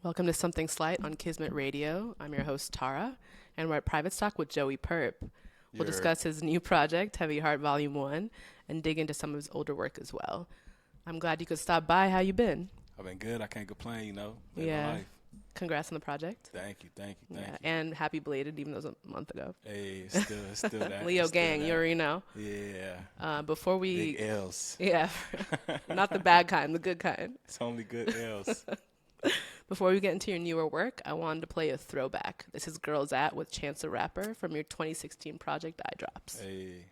Welcome to Something Slight on Kismet Radio. I'm your host, Tara, and we're at Private Stock with Joey Purp. We'll discuss his new project, Heavy Heart Volume 1, and dig into some of his older work as well. I'm glad you could stop by. How you been? I've been good. I can't complain, Living Yeah. life. Congrats on the project. Thank you. And happy belated, even though it was a month ago. Hey, it's still that. Leo it's still gang, that. you already know. Yeah. Before we... Big L's. Yeah. Not the bad kind, the good kind. It's only good L's. Before we get into your newer work, I wanted to play a throwback. This is Girls At with Chance the Rapper from your 2016 project Eye Drops. Hey.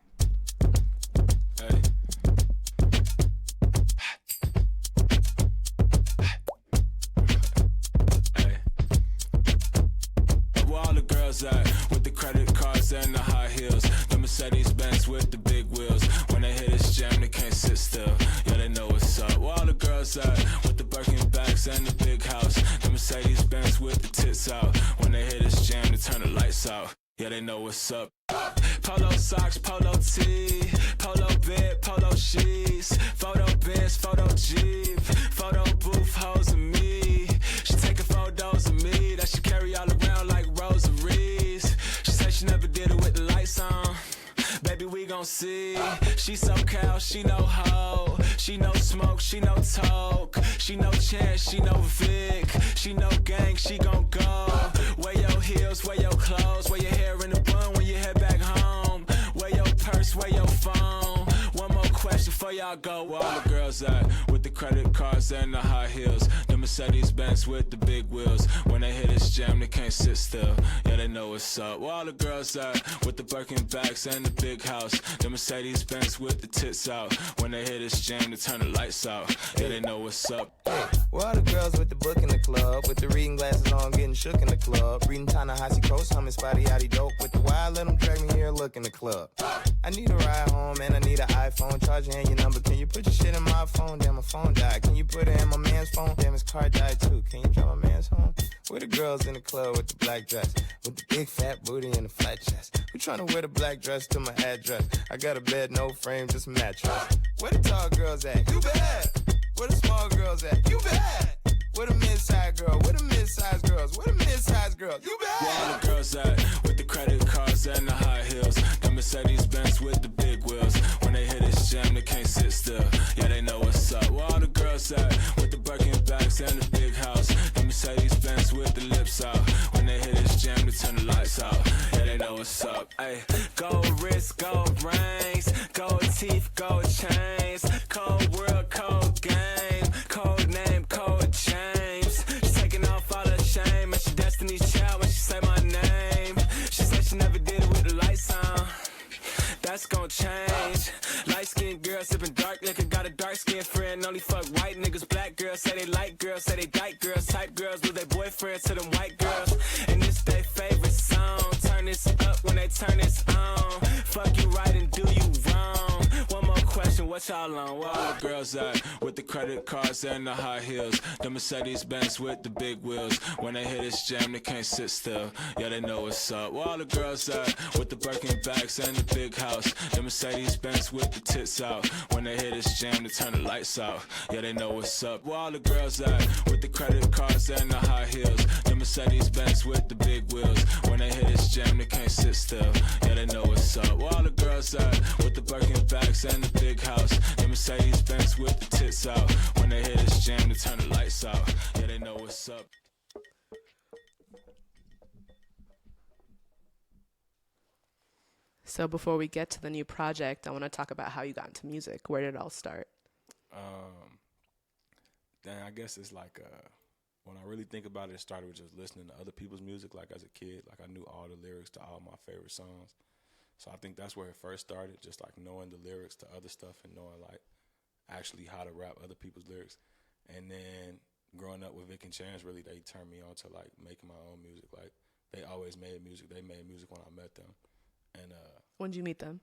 Where all the girls at with the credit cards and the high heels? The Mercedes Benz with the big wheels. When they hit this jam, they can't sit still. Yeah, they know what's up. Where all the girls at with the Birkin bags and the big house? The Mercedes Benz with the tits out. When they hit this jam, they turn the lights out. Yeah, they know what's up. Polo socks, polo tee, polo bed, polo sheets, photo bench, photo Jeep, photo booth, hoes of me. She taking photos of me that she carry all around like rosaries. She said she never did it with the lights on. Baby, we gon' see. She so cow, she no hoe. She no smoke, she no talk. She no chance, she no Vic. She no gang, she gon' go. Wear your heels, wear your clothes. Wear your hair in a bun when you head back home. Wear your purse, wear your phone. One more question before y'all go. Where all the girls at with the credit cards and the high heels? The Mercedes Benz with the big wheels. When they hit this jam, they can't sit still. Yeah, they know what's up. Where all the girls at with the Birkin bags and the big house? The Mercedes Benz with the tits out. When they hit this jam, they turn the lights out. Yeah, they know what's up. Where all the girls with the book in the club, with the reading glasses on, getting shook in the club, reading Ta-Nehisi Coast, humming Spotty Yachty Dope, with the wild, let them drag me here, look in the club. I need a ride home, and I need an iPhone, charging in your number, can you put your shit in my phone? Damn, my phone died, can you put it in my man's phone? Damn, his car died too, can you drive my man's home? Where the girls in the club with the black dress, with the big fat booty and the flat chest? Who tryna wear the black dress to my address? I got a bed, no frame, just a mattress. Where the tall girls at? You bad. Where the small girls at? You bad. Where the mid-size girl? Where the mid-size girls? Where the mid-size girls? You bad. Where all the girls at with the credit cards and the high heels? The Mercedes Benz with the big wheels. When they hit this jam, they can't sit still. Yeah, they know what's up. Where all the girls at with the Birkin bags and the big house? The Mercedes Benz with the lips out. When they hit this jam, they turn the lights out. Yeah, they know what's up. Ay, gold wrist, gold rings, gold teeth, gold chains, cold world, cold game, cold name, cold James. She's taking off all her shame, and she Destiny's Child when she say my name. She said she never did it with the lights on. That's gon' change. Light skinned girl sipping dark liquor, got a dark skinned friend. Only fuck white niggas. Black girls say they like girls, say they dyke girls. Type girls with their boyfriends to them white girls. And this their favorite song. Turn this up when they turn this on. Fuck you right and do you wrong. One more question, what y'all on? Where all the girls at with the credit cards and the high heels? The Mercedes Benz with the big wheels. When they hit this jam, they can't sit still. Yeah, they know what's up. Where all the girls at with the Birkin bags and the big house? The Mercedes Benz with the tits out. When they hit this jam, they turn the lights out. Yeah, they know what's up. Where all the girls at with the credit cards and the high heels? The Mercedes Benz with the big wheels. When they hit this jam, they can't sit still. Yeah, they know what's up. Where all the girls at with the Birkin bags and the big house? The Mercedes Benz with the tits out. When they hit this jam, they turn the lights out. Yeah, they know what's up. So before we get to the new project, I want to talk about how you got into music. Where did it all start? I guess it's like when I really think about it, it started with just listening to other people's music. Like as a kid, like I knew all the lyrics to all my favorite songs. So I think that's where it first started, just like knowing the lyrics to other stuff and knowing like actually how to rap other people's lyrics. And then growing up with Vic and Chance, really they turned me on to like making my own music. Like they always made music. They made music when I met them. And when did you meet them?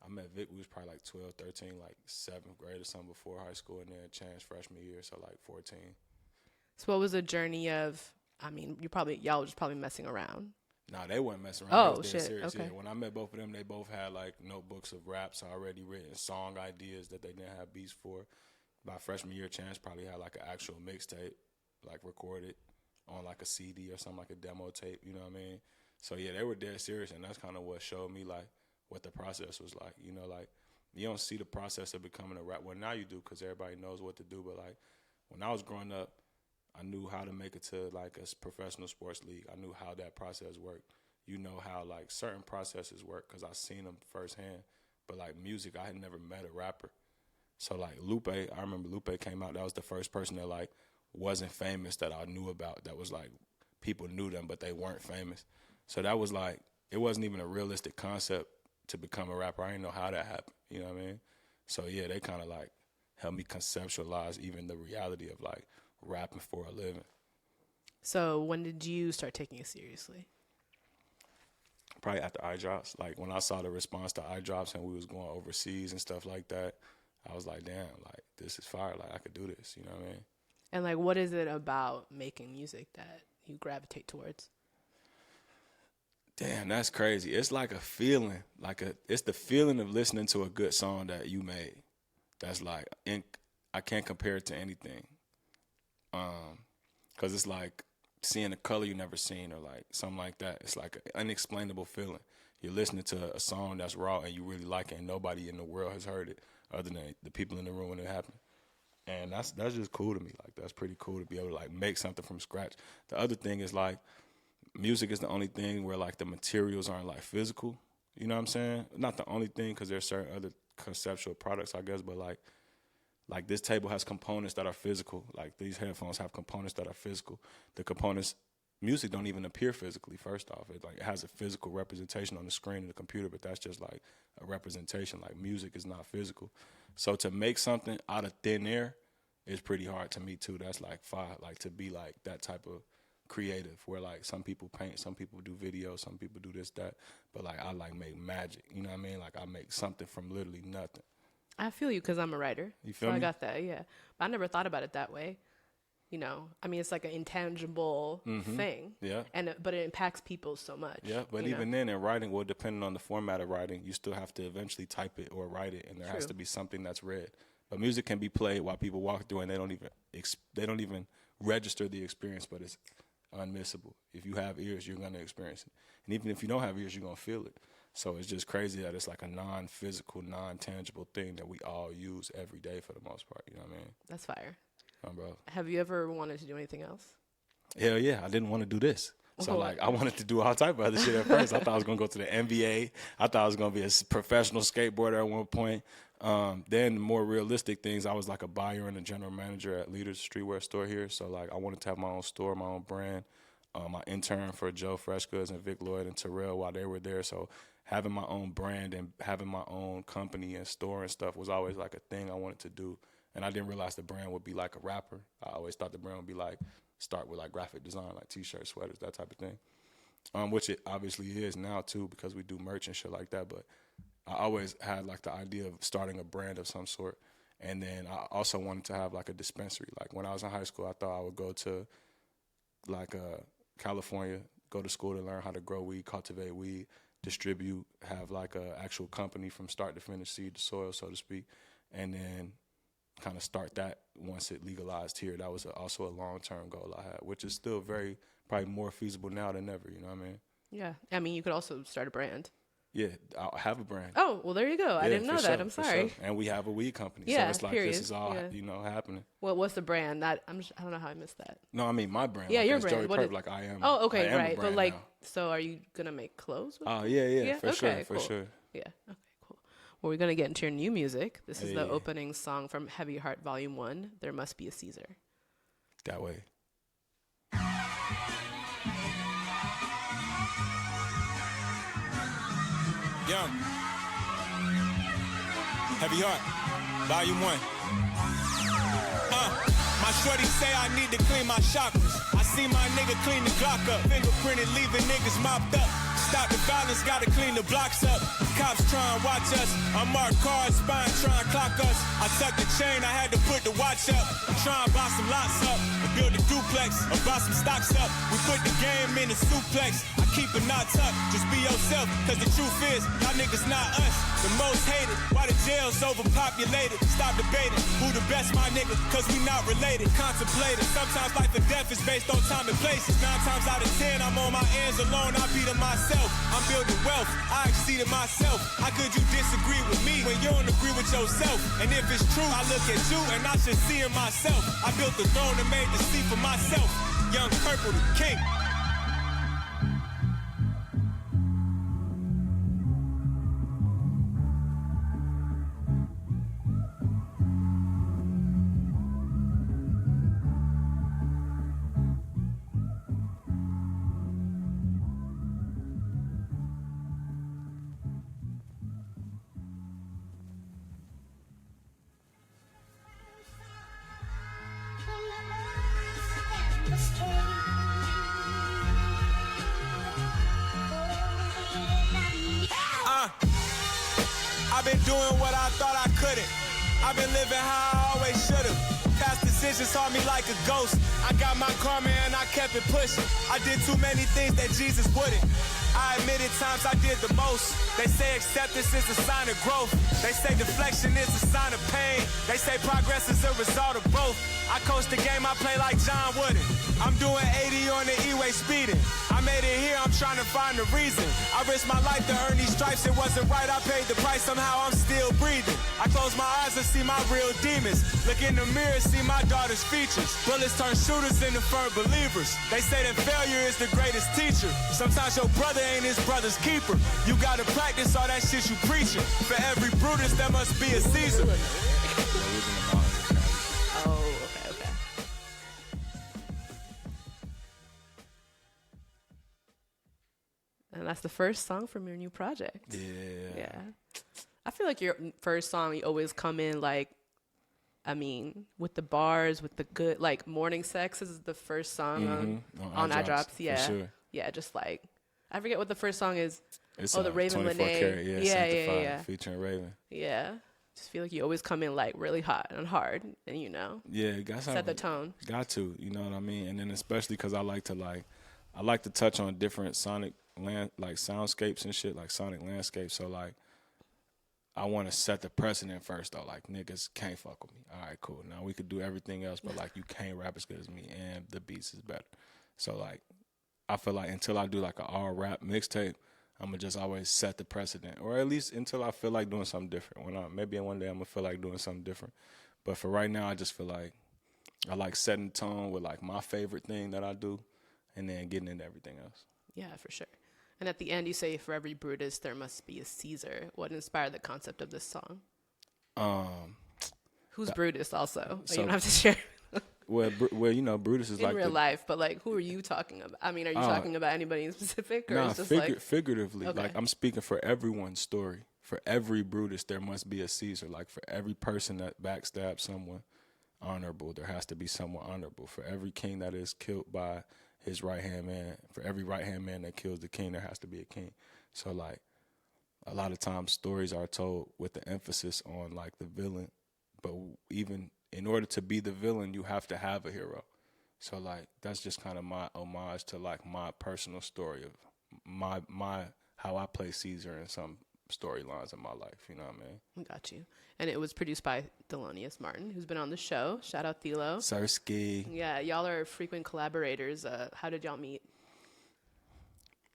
I met Vic, we was probably like 12, 13, like 7th grade or something before high school, and then Chance freshman year, so like 14. So what was the journey of, I mean, y'all were just probably messing around. Nah, they weren't messing around. Oh, they was dead shit, serious. okay. Yeah. When I met both of them, they both had like notebooks of raps already written, song ideas that they didn't have beats for. By freshman year, Chance probably had like an actual mixtape, like recorded. on like a CD or something, like a demo tape, you know what I mean? So yeah, they were dead serious, and that's kind of what showed me like what the process was like, you know, like you don't see the process of becoming a rapper. Well, now you do because everybody knows what to do, but like when I was growing up, I knew how to make it to like a professional sports league. I knew how that process worked. You know how like certain processes work because I seen them firsthand. But like music, I had never met a rapper. So like Lupe, I remember Lupe came out. That was the first person that like wasn't famous that I knew about. That was like people knew them, but they weren't famous. So that was like, it wasn't even a realistic concept to become a rapper. I didn't know how that happened. You know what I mean? So yeah, they kind of like helped me conceptualize even the reality of like rapping for a living. So when did you start taking it seriously? Probably after eye drops. Like when I saw the response to eye drops and we was going overseas and stuff like that, I was like, damn, like this is fire. Like I could do this. You know what I mean? And like, what is it about making music that you gravitate towards? Damn, that's crazy. It's like a feeling, it's the feeling of listening to a good song that you made. That's like, I can't compare it to anything. 'Cause it's like seeing a color you never seen or like something like that. It's like an unexplainable feeling. You're listening to a song that's raw and you really like it, and nobody in the world has heard it other than the people in the room when it happened. And that's just cool to me. Like that's pretty cool to be able to like make something from scratch. The other thing is like, music is the only thing where like the materials aren't like physical. You know what I'm saying? Not the only thing, because there's certain other conceptual products, I guess, but like this table has components that are physical. Like these headphones have components that are physical. The components, music don't even appear physically, first off. It has a physical representation on the screen of the computer, but that's just like a representation. Like music is not physical. So to make something out of thin air is pretty hard to me too. That's like fire, like to be like that type of creative where like some people paint, some people do video, some people do this, that, but like I like make magic, you know what I mean? Like I make something from literally nothing. I feel you because I'm a writer. You feel me? I got that, yeah. But I never thought about it that way. You know, I mean, it's like an intangible thing. Yeah. But it impacts people so much. Yeah, but even then in writing, well, depending on the format of writing, you still have to eventually type it or write it, and there has to be something that's read. But music can be played while people walk through, and they don't even register the experience, but it's unmissable. If you have ears, you're going to experience it. And even if you don't have ears, you're going to feel it. So it's just crazy that it's like a non-physical, non-tangible thing that we all use every day for the most part. You know what I mean? That's fire. Bro. Have you ever wanted to do anything else? Hell yeah. I didn't want to do this. So like I wanted to do all type of other shit at first. I thought I was going to go to the NBA. I thought I was going to be a professional skateboarder at one point. Then more realistic things, I was like a buyer and a general manager at Leaders Streetwear store here. So like I wanted to have my own store, my own brand. I interned for Joe Fresh Goods and Vic Lloyd and Terrell while they were there. So having my own brand and having my own company and store and stuff was always like a thing I wanted to do. And I didn't realize the brand would be like a rapper. I always thought the brand would be like, start with like graphic design, like T-shirts, sweaters, that type of thing. Which it obviously is now too, because we do merch and shit like that. But I always had like the idea of starting a brand of some sort. And then I also wanted to have like a dispensary. Like when I was in high school, I thought I would go to like California, go to school to learn how to grow weed, cultivate weed, distribute, have like a actual company from start to finish, seed to soil, so to speak. And then kind of start that once it legalized here. That was also a long-term goal I had, which is still probably more feasible now than ever, you know what I mean? Yeah. I mean, you could also start a brand. Yeah, I have a brand. Oh, well, there you go. Yeah, I didn't know that. Sure, I'm sorry. Sure. And we have a weed company. Yeah, so it's like period. This is all, happening. Well, what's the brand? I don't know how I missed that. No, I mean my brand. Yeah, like, your it's brand. Joey Purp, like I am. Oh, okay, I am right. But like, now. So are you going to make clothes? Oh, yeah, for okay, sure, cool. for sure. Yeah, okay, cool. Well, we're going to get into your new music. This is the opening song from Heavy Heart Volume 1, There Must Be a Caesar. That way. Young. Heavy Heart, Volume 1. My shorty say I need to clean my chakras. I see my nigga clean the Glock up. Fingerprinted, leaving niggas mopped up. Stop the violence, gotta clean the blocks up. Cops trying to watch us. Unmarked cars, spine trying to clock us. I tucked the chain, I had to put the watch up. Trying to buy some lots up. build a duplex or buy some stocks up. We put the game in a suplex. I keep it not tucked, just be yourself, cause the truth is, y'all niggas not us. The most hated, why the jail's overpopulated. Stop debating, who the best, my nigga, cause we not related. Contemplating, sometimes life or death is based on time and places. 9 times out of 10, I'm on my ends alone, I beat it myself. I'm building wealth, I exceeded myself. How could you disagree with me when you don't agree with yourself? And if it's true, I look at you and I should see in myself. I built the throne and made the seat for myself. Young Purple, the king. I've been doing what I thought I couldn't. I've been living how I always should've. Past decisions saw me like a ghost. I got my karma and I kept it pushing. I did too many things that Jesus wouldn't. I admitted times I did the most. They say acceptance is a sign of growth. They say deflection is a sign of pain. They say progress is a result of both. I coach the game, I play like John Wooden. I'm doing 80 on the E-way speeding. I made it here, I'm trying to find the reason. I risked my life to earn these stripes, it wasn't right, I paid the price, somehow I'm still breathing. I close my eyes and see my real demons. Look in the mirror, see my daughter's features. Bullets turn shooters into firm believers. They say that failure is the greatest teacher. Sometimes your brother ain't his brother's keeper. You gotta practice all that shit you preaching. For every Brutus, there must be a Caesar. And that's the first song from your new project. Yeah. I feel like your first song, you always come in like, I mean, with the bars, with the good, like Morning Sex is the first song on I Drops. Yeah. For sure. Yeah, just like, I forget what the first song is. It's the Raven 24 Lene. Karat, yeah. Featuring Raven. Yeah. Just feel like you always come in like really hot and hard and, you know, set the tone. Got to, you know what I mean? And then especially because I like to touch on different sonic like soundscapes and shit, like sonic landscapes. So like, I want to set the precedent first though. Like niggas can't fuck with me. All right, cool. Now we could do everything else, but like you can't rap as good as me, and the beats is better. So like, I feel like until I do like an all rap mixtape, I'm gonna just always set the precedent, or at least until I feel like doing something different. Maybe one day I'm gonna feel like doing something different. But for right now, I just feel like I like setting the tone with like my favorite thing that I do, and then getting into everything else. Yeah, for sure. And at the end, you say, for every Brutus, there must be a Caesar. What inspired the concept of this song? Who's Brutus also? So, you don't have to share. well, you know, Brutus is in like real life, but like, who are you talking about? I mean, are you talking about anybody in specific? Or nah, it's just figuratively. Okay. Like, I'm speaking for everyone's story. For every Brutus, there must be a Caesar. Like, for every person that backstabs someone honorable, there has to be someone honorable. For every king that is killed by his right-hand man, for every right-hand man that kills the king, there has to be a king. So, like, a lot of times stories are told with the emphasis on, like, the villain. But even in order to be the villain, you have to have a hero. So, like, that's just kind of my homage to, like, my personal story of my how I play Caesar in some storylines in my life. You know what I mean? Got you. And it was produced by Thelonious Martin, who's been on the show. Shout out Thelo. Sersky. Yeah, y'all are frequent collaborators. How did y'all meet?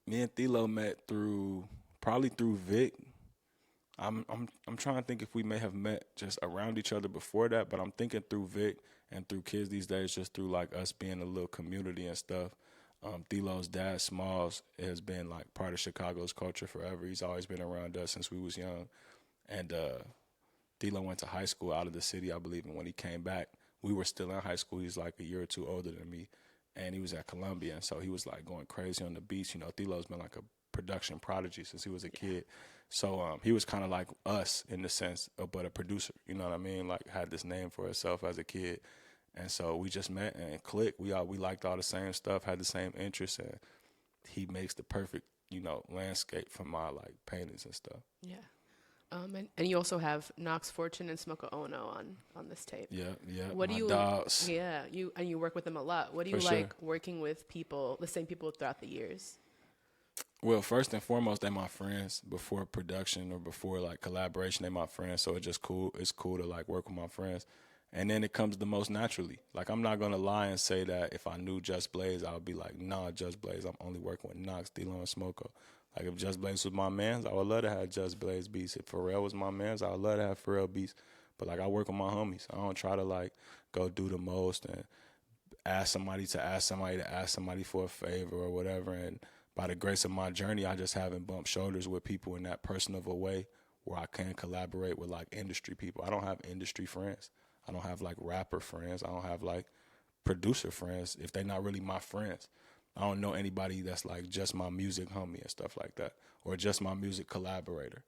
Me and Thelo met probably through Vic. I'm trying to think if we may have met just around each other before that, but I'm thinking through Vic and through Kids These Days, just through like us being a little community and stuff. Thelo's dad, Smalls, has been like part of Chicago's culture forever. He's always been around us since we was young. And Thelo went to high school out of the city, I believe, and when he came back, we were still in high school. He's like a year or two older than me, and he was at Columbia, and so he was like going crazy on the beats. You know, Thelo's been like a production prodigy since he was a kid. So he was kind of like us in the sense, but a producer, you know what I mean? Like had this name for himself as a kid. And so we just met and clicked. We liked all the same stuff, had the same interests, and he makes the perfect, you know, landscape for my like paintings and stuff. Yeah. And you also have Knox Fortune and Smoko Ono on this tape. Yeah, What my do you? dogs. Yeah, you work with them a lot. What do you For like sure. working with people, the same people throughout the years? Well, first and foremost, they're my friends. Before production or before like collaboration, they're my friends. So it's just cool. It's cool to like work with my friends. And then it comes the most naturally. Like, I'm not gonna lie and say that if I knew Just Blaze, I would be like, nah, Just Blaze, I'm only working with Knox, D-Lo, and Smoko. Like, if Just Blaze was my mans, I would love to have Just Blaze beats. If Pharrell was my mans, I would love to have Pharrell beats. But like, I work with my homies. I don't try to like go do the most and ask somebody to ask somebody to ask somebody for a favor or whatever. And by the grace of my journey, I just haven't bumped shoulders with people in that personal of a way where I can collaborate with like industry people. I don't have industry friends. I don't have like rapper friends. I don't have like producer friends if they're not really my friends. I don't know anybody that's like just my music homie and stuff like that, or just my music collaborator.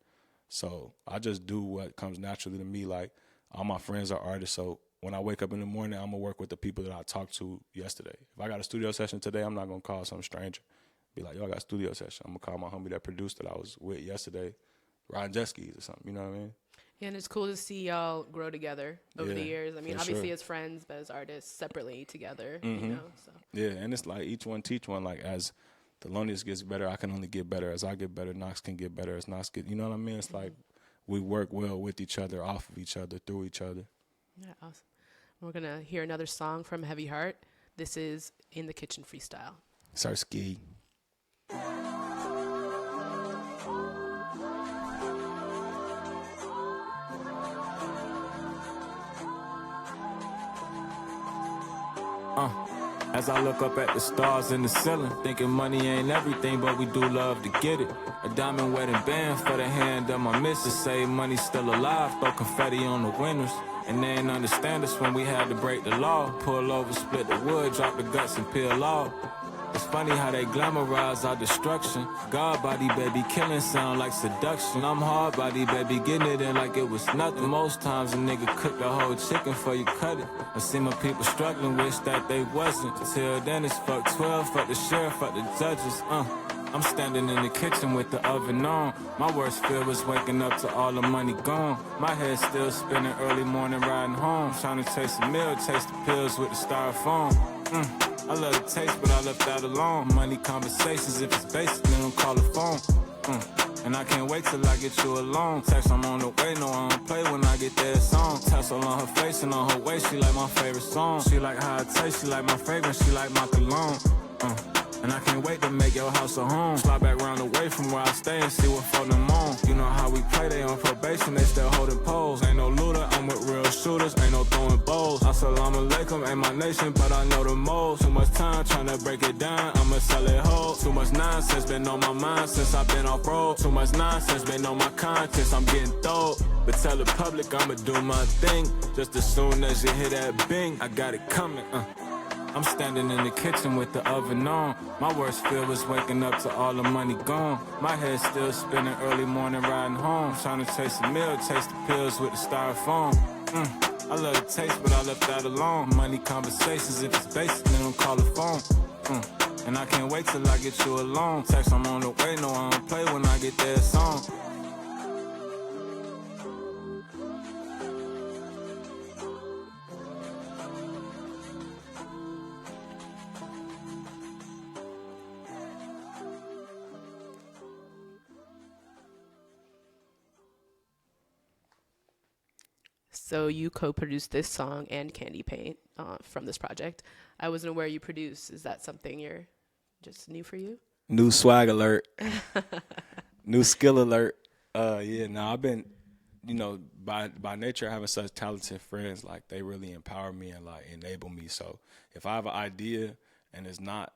So I just do what comes naturally to me. Like, all my friends are artists, so when I wake up in the morning, I'm gonna work with the people that I talked to yesterday. If I got a studio session today, I'm not gonna call some stranger. Be like, yo, I got a studio session. I'm gonna call my homie that produced that I was with yesterday, riding jet skis or something. You know what I mean? Yeah, and it's cool to see y'all grow together over the Yeah, years. I mean, for obviously sure. as friends, but as artists separately together. Mm-hmm. You know, so Yeah, and it's like each one teach one. Like, as Thelonious gets better, I can only get better. As I get better, Knox can get better. As Knox get, you know what I mean? It's like we work well with each other, off of each other, through each other. yeah, awesome. We're gonna hear another song from Heavy Heart. This is In the Kitchen Freestyle. Sarsky. As I look up at the stars in the ceiling, thinking money ain't everything, but we do love to get it. A diamond wedding band for the hand of my missus. Say money's still alive, throw confetti on the winners. And they ain't understand us when we had to break the law. Pull over, split the wood, drop the guts and peel off. It's funny how they glamorize our destruction. God body, baby, killing sound like seduction. I'm hard body, baby, getting it in like it was nothing. Most times a nigga cook the whole chicken before you cut it. I see my people struggling, wish that they wasn't. Till then it's fuck 12, fuck the sheriff, fuck the judges, I'm standing in the kitchen with the oven on. My worst fear was waking up to all the money gone. My head still spinning, early morning riding home. Trying to chase a meal, taste the pills with the styrofoam. I love the taste, but I left that alone. Money conversations, if it's basic, then don't call the phone. And I can't wait till I get you alone. Text, I'm on the way, no, I don't play when I get that song. Tassel on her face and on her waist, she like my favorite song. She like how it tastes, she like my fragrance, she like my cologne. And I can't wait to make your house a home. Slide back round away from where I stay and see what for them on. You know how we play, they on probation, they still holding poles. Ain't no looter, I'm with real shooters, ain't no throwing bowls. Assalamu alaikum, ain't my nation, but I know the most. Too much time trying to break it down, I'ma sell it whole. Too much nonsense been on my mind since I've been off road. Too much nonsense been on my conscience, I'm getting throwed. But tell the public I'ma do my thing. Just as soon as you hear that bing, I got it coming, I'm standing in the kitchen with the oven on. My worst fear was waking up to all the money gone. My head still spinning, early morning riding home. Trying to chase a meal, taste the pills with the styrofoam. I love the taste, but I left that alone. Money conversations, if it's basic, then don't call the phone. And I can't wait till I get you alone. Text, I'm on the way, no, I don't play when I get that song. So you co-produced this song and Candy Paint from this project. I wasn't aware you produced. Is that something you're just new for you? New swag alert. New skill alert. I've been, by nature having such talented friends, like they really empower me and like enable me. So if I have an idea and it's not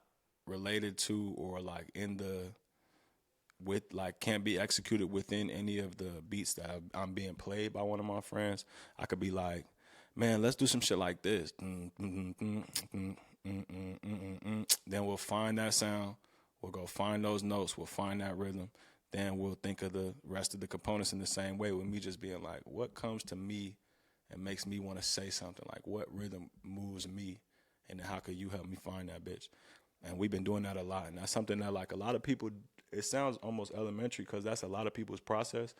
related to or like can't be executed within any of the beats that I'm being played by one of my friends, I could be like, man, let's do some shit like this. Then we'll find that sound. We'll go find those notes. We'll find that rhythm. Then we'll think of the rest of the components in the same way, with me just being like, what comes to me and makes me want to say something? Like, what rhythm moves me? And then how could you help me find that bitch? And we've been doing that a lot. And that's something that, like, a lot of people, it sounds almost elementary because that's a lot of people's process.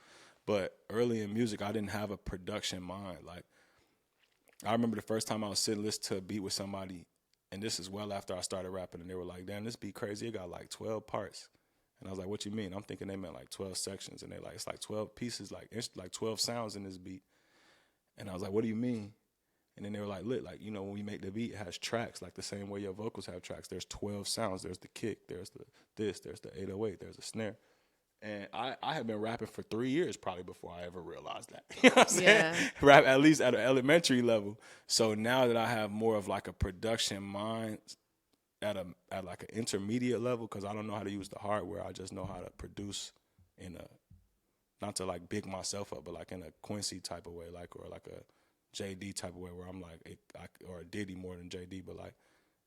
But early in music, I didn't have a production mind. Like, I remember the first time I was sitting listening to a beat with somebody, and this is well after I started rapping, and they were like, damn, this beat crazy. It got like 12 parts. And I was like, what you mean? I'm thinking they meant like 12 sections. And they like, it's like 12 pieces, like 12 sounds in this beat. And I was like, what do you mean? And then they were like, look, like, you know, when we make the beat, it has tracks, like the same way your vocals have tracks. There's 12 sounds. There's the kick. There's the this. There's the 808. There's a snare. And I had been rapping for 3 years probably before I ever realized that. You know what I'm saying? Rap at least at an elementary level. So now that I have more of like a production mind at like an intermediate level, because I don't know how to use the hardware, I just know how to produce in a, not to like big myself up, but like in a Quincy type of way, like, or like a JD type of way where I'm like, or a Diddy more than JD, but like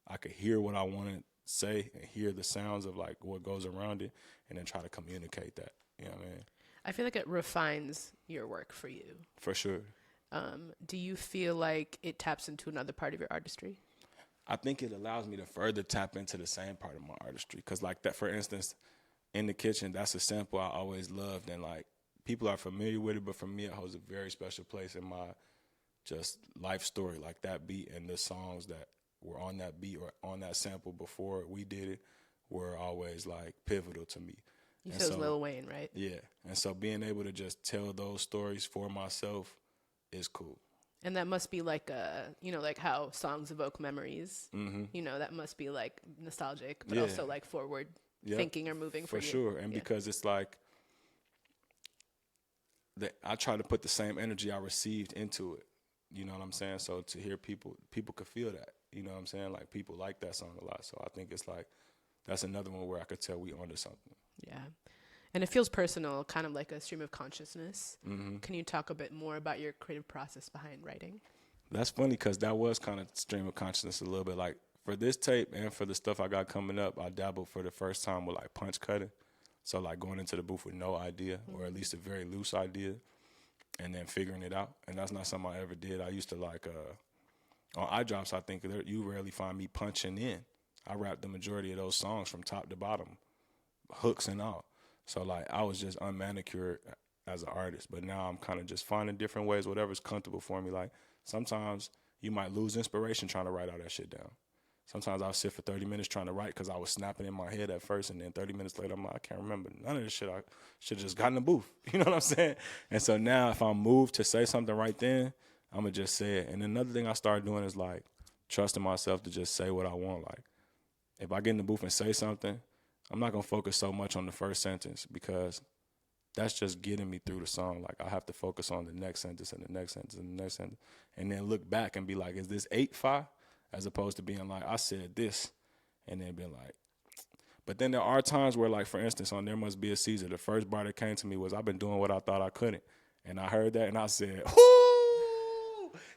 I could hear what I want to say and hear the sounds of like what goes around it and then try to communicate that. You know what I mean? I feel like it refines your work for you. For sure. Do you feel like it taps into another part of your artistry? I think it allows me to further tap into the same part of my artistry. Because like that, for instance, In the Kitchen, that's a sample I always loved. And like people are familiar with it, but for me, it holds a very special place in my just life story. Like that beat and the songs that were on that beat or on that sample before we did it were always like pivotal to me. You said it was Lil Wayne, right? Yeah. And so being able to just tell those stories for myself is cool. And that must be like you know, like how songs evoke memories. Mm-hmm. You know, that must be like nostalgic, but also like forward thinking or moving for you. For sure. And because it's like, I try to put the same energy I received into it. You know what I'm saying? So to hear people could feel that. You know what I'm saying? Like people like that song a lot. So I think it's like, that's another one where I could tell we onto something. Yeah. And it feels personal, kind of like a stream of consciousness. Mm-hmm. Can you talk a bit more about your creative process behind writing? That's funny because that was kind of stream of consciousness a little bit. Like for this tape and for the stuff I got coming up, I dabbled for the first time with like punch cutting. So like going into the booth with no idea, or at least a very loose idea, and then figuring it out. And that's not something I ever did. I used to like, on iDrops, I think you rarely find me punching in. I rap the majority of those songs from top to bottom, hooks and all. So, like, I was just unmanicured as an artist. But now I'm kind of just finding different ways, whatever's comfortable for me. Like, sometimes you might lose inspiration trying to write all that shit down. Sometimes I'll sit for 30 minutes trying to write because I was snapping in my head at first, and then 30 minutes later, I'm like, I can't remember none of this shit. I should have just got in the booth. You know what I'm saying? And so now if I'm moved to say something right then, I'm going to just say it. And another thing I started doing is, like, trusting myself to just say what I want. Like, if I get in the booth and say something, I'm not going to focus so much on the first sentence because that's just getting me through the song. Like, I have to focus on the next sentence and the next sentence and the next sentence, and then look back and be like, is this 8-5? As opposed to being like, I said this, and then being like. But then there are times where, like, for instance, on There Must Be a Caesar, the first bar that came to me was, I've been doing what I thought I couldn't. And I heard that, and I said, whoo!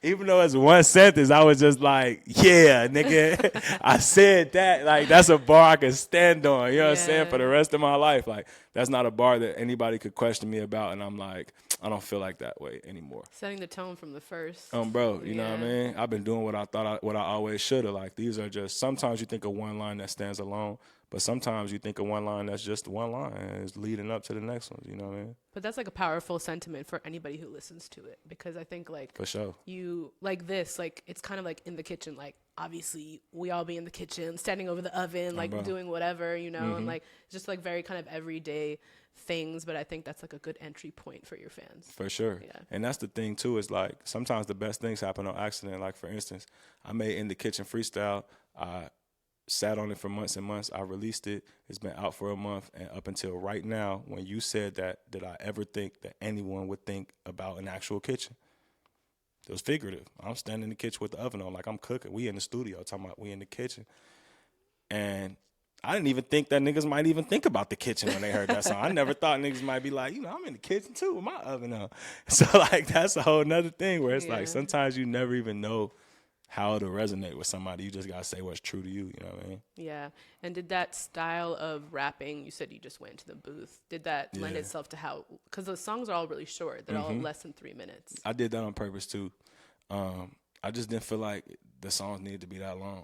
Even though it's one sentence, I was just like, yeah, nigga, I said that. Like, that's a bar I can stand on, you know what I'm saying, for the rest of my life. Like, that's not a bar that anybody could question me about, and I'm like, I don't feel like that way anymore. Setting the tone from the first. Bro, you know what I mean? I've been doing what I always should have. Like, these are just, sometimes you think of one line that stands alone, but sometimes you think of one line that's just one line and it's leading up to the next one, you know what I mean? But that's like a powerful sentiment for anybody who listens to it, because I think like for sure. You like this, like it's kind of like in the kitchen, like obviously we all be in the kitchen, standing over the oven, like doing whatever, you know, and like just like very kind of everyday things, but I think that's like a good entry point for your fans. For sure. Yeah. And that's the thing too, is like sometimes the best things happen on accident. Like for instance, I made In the Kitchen freestyle. I sat on it for months and months. I released it. It's been out for a month. And up until right now, when you said that, did I ever think that anyone would think about an actual kitchen? It was figurative. I'm standing in the kitchen with the oven on, like I'm cooking. We in the studio talking about we in the kitchen. And I didn't even think that niggas might even think about the kitchen when they heard that song. I never thought niggas might be like, you know, I'm in the kitchen too with my oven on. So like that's a whole nother thing where it's like sometimes you never even know how to resonate with somebody. You just gotta say what's true to you, you know what I mean? Yeah. And did that style of rapping, you said you just went to the booth, did that lend itself to how, because the songs are all really short, they're all less than 3 minutes. I did that on purpose too. I just didn't feel like the songs needed to be that long.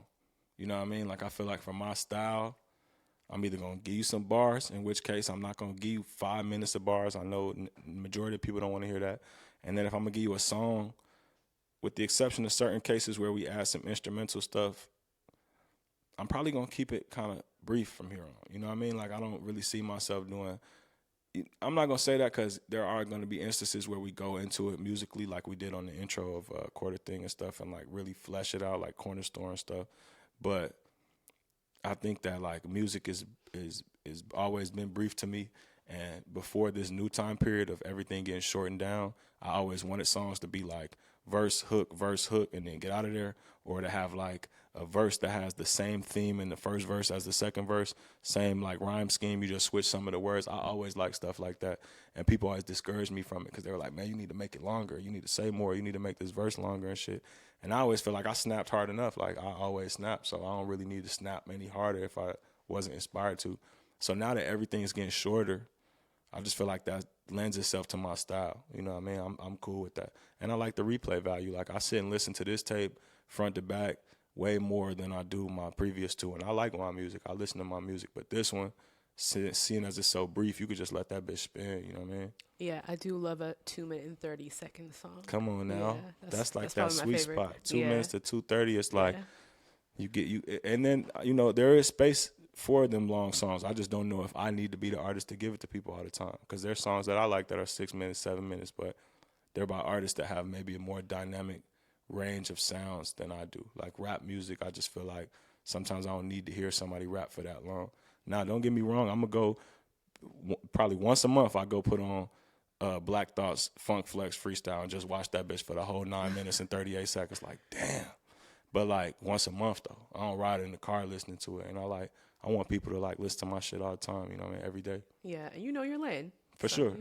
You know what I mean? Like I feel like for my style, I'm either going to give you some bars, in which case I'm not going to give you 5 minutes of bars. I know the majority of people don't want to hear that. And then if I'm going to give you a song, with the exception of certain cases where we add some instrumental stuff, I'm probably going to keep it kind of brief from here on. You know what I mean? Like, I don't really see myself doing – I'm not going to say that because there are going to be instances where we go into it musically like we did on the intro of Quarter Thing and stuff and, like, really flesh it out like Corner Store and stuff. But I think that, like, music is always been brief to me. And before this new time period of everything getting shortened down, I always wanted songs to be like verse, hook, and then get out of there, or to have like a verse that has the same theme in the first verse as the second verse, same like rhyme scheme, you just switch some of the words. I always like stuff like that. And people always discourage me from it because they were like, man, you need to make it longer. You need to say more. You need to make this verse longer and shit. And I always feel like I snapped hard enough. Like, I always snap, so I don't really need to snap any harder if I wasn't inspired to. So now that everything's getting shorter, I just feel like that lends itself to my style. You know what I mean? I'm cool with that. And I like the replay value. Like, I sit and listen to this tape front to back way more than I do my previous two. And I like my music. I listen to my music. But this one, seeing as it's so brief, you could just let that bitch spin. You know what I mean? Yeah, I do love a 2-minute and 30-second song. Come on now. Yeah, that's like that probably my sweet favorite. spot. 2 minutes to 2:30. It's like Yeah. and then, you know, there is space for them long songs. I just don't know if I need to be the artist to give it to people all the time, because there's songs that I like that are 6 minutes, 7 minutes, but they're by artists that have maybe a more dynamic range of sounds than I do. Like rap music, I just feel like sometimes I don't need to hear somebody rap for that long. Now, don't get me wrong. I'm going to go probably once a month. I go put on Black Thought's Funk Flex Freestyle and just watch that bitch for the whole 9 minutes and 38 seconds. Like, damn. But like once a month though. I don't ride in the car listening to it. And I want people to like listen to my shit all the time, you know what I mean, every day. Yeah, and you know your lane. For sure.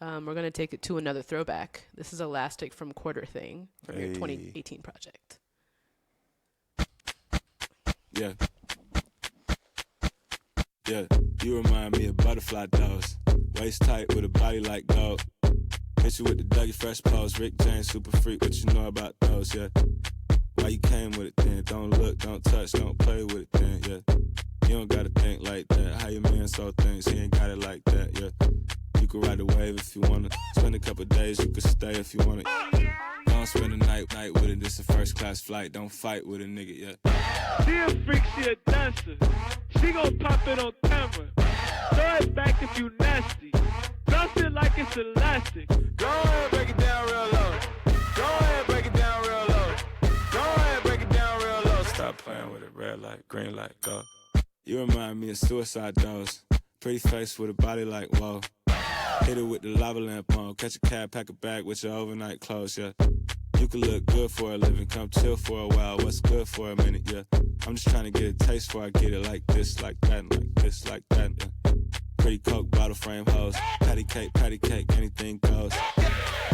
We're going to take it to another throwback. This is Elastic from Quarter Thing from your 2018 project. Yeah. Yeah, you remind me of butterfly dolls. Waist tight with a body like gold. Hit you with the Dougie Fresh pose. Rick James, super freak, what you know about those, yeah. Why you came with it then? Don't look, don't touch, don't play with it then, yeah. You don't gotta think like that. How your man so thinks, he ain't got it like that, yeah. You can ride the wave if you wanna. Spend a couple days, you can stay if you wanna. Don't spend a night with it, this a first class flight. Don't fight with a nigga, yeah. She a freak, she a dancer. She gon' pop it on camera. Throw it back if you nasty. Bounce it like it's elastic. Go ahead, break it down real low. Go ahead, break it down real low. Go ahead, break it down real low. Stop playing with it, red light, green light, go. You remind me of suicide dolls. Pretty face with a body like whoa. Hit it with the lava lamp on. Catch a cab, pack a bag with your overnight clothes, yeah. You can look good for a living, come chill for a while. What's good for a minute, yeah. I'm just trying to get a taste before I get it like this, like that, and like this, like that, yeah. Pretty Coke, bottle frame hoes. Patty cake, anything goes.